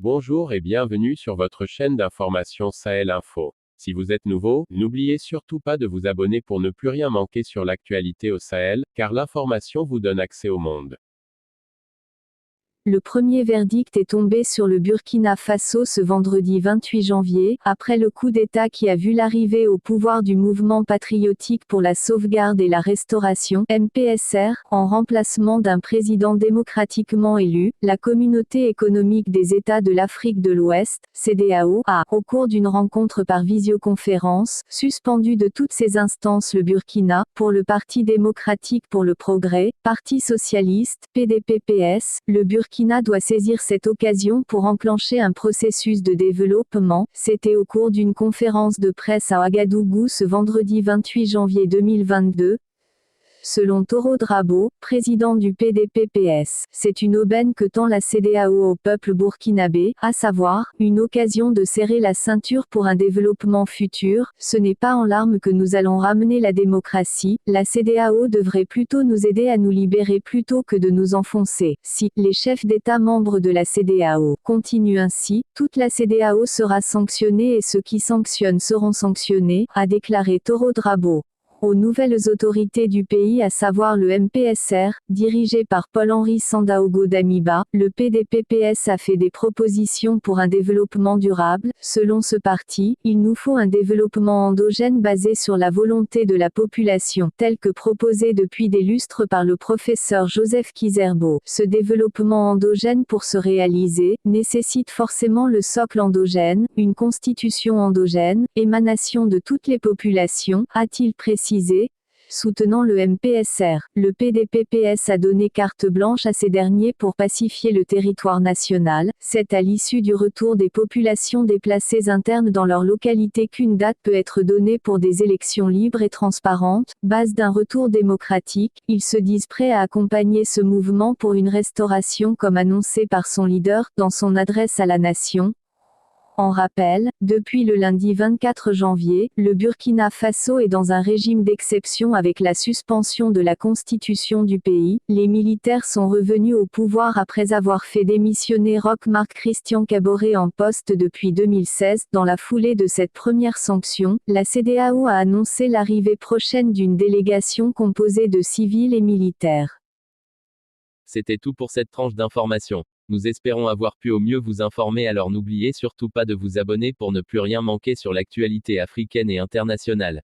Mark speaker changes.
Speaker 1: Bonjour et bienvenue sur votre chaîne d'information Sahel Info. Si vous êtes nouveau, n'oubliez surtout pas de vous abonner pour ne plus rien manquer sur l'actualité au Sahel, car l'information vous donne accès au monde.
Speaker 2: Le premier verdict est tombé sur le Burkina Faso ce vendredi 28 janvier, après le coup d'État qui a vu l'arrivée au pouvoir du Mouvement patriotique pour la sauvegarde et la restauration, MPSR, en remplacement d'un président démocratiquement élu. La Communauté économique des États de l'Afrique de l'Ouest, CEDEAO, a, au cours d'une rencontre par visioconférence, suspendu de toutes ses instances le Burkina, pour le Parti démocratique pour le progrès, Parti socialiste, PDPPS, le Burkina doit saisir cette occasion pour enclencher un processus de développement. C'était au cours d'une conférence de presse à Ouagadougou ce vendredi 28 janvier 2022. Selon Toro Drabo, président du PDPPS, c'est une aubaine que tend la CEDEAO au peuple burkinabé, à savoir, une occasion de serrer la ceinture pour un développement futur. Ce n'est pas en larmes que nous allons ramener la démocratie, la CEDEAO devrait plutôt nous aider à nous libérer plutôt que de nous enfoncer. Si les chefs d'État membres de la CEDEAO continuent ainsi, toute la CEDEAO sera sanctionnée et ceux qui sanctionnent seront sanctionnés, a déclaré Toro Drabo. Aux nouvelles autorités du pays, à savoir le MPSR, dirigé par Paul-Henri Sandaogo Damiba, le PDPPS a fait des propositions pour un développement durable. Selon ce parti, il nous faut un développement endogène basé sur la volonté de la population, tel que proposé depuis des lustres par le professeur Joseph Kizerbo. Ce développement endogène, pour se réaliser, nécessite forcément le socle endogène, une constitution endogène, émanation de toutes les populations, a-t-il précisé. Soutenant le MPSR, le PDPPS a donné carte blanche à ces derniers pour pacifier le territoire national. C'est à l'issue du retour des populations déplacées internes dans leur localité qu'une date peut être donnée pour des élections libres et transparentes, base d'un retour démocratique. Ils se disent prêts à accompagner ce mouvement pour une restauration comme annoncé par son leader dans son adresse à la nation. En rappel, depuis le lundi 24 janvier, le Burkina Faso est dans un régime d'exception avec la suspension de la constitution du pays. Les militaires sont revenus au pouvoir après avoir fait démissionner Roch-Marc Christian Kaboré en poste depuis 2016. Dans la foulée de cette première sanction, la CEDEAO a annoncé l'arrivée prochaine d'une délégation composée de civils et militaires.
Speaker 3: C'était tout pour cette tranche d'information. Nous espérons avoir pu au mieux vous informer, alors n'oubliez surtout pas de vous abonner pour ne plus rien manquer sur l'actualité africaine et internationale.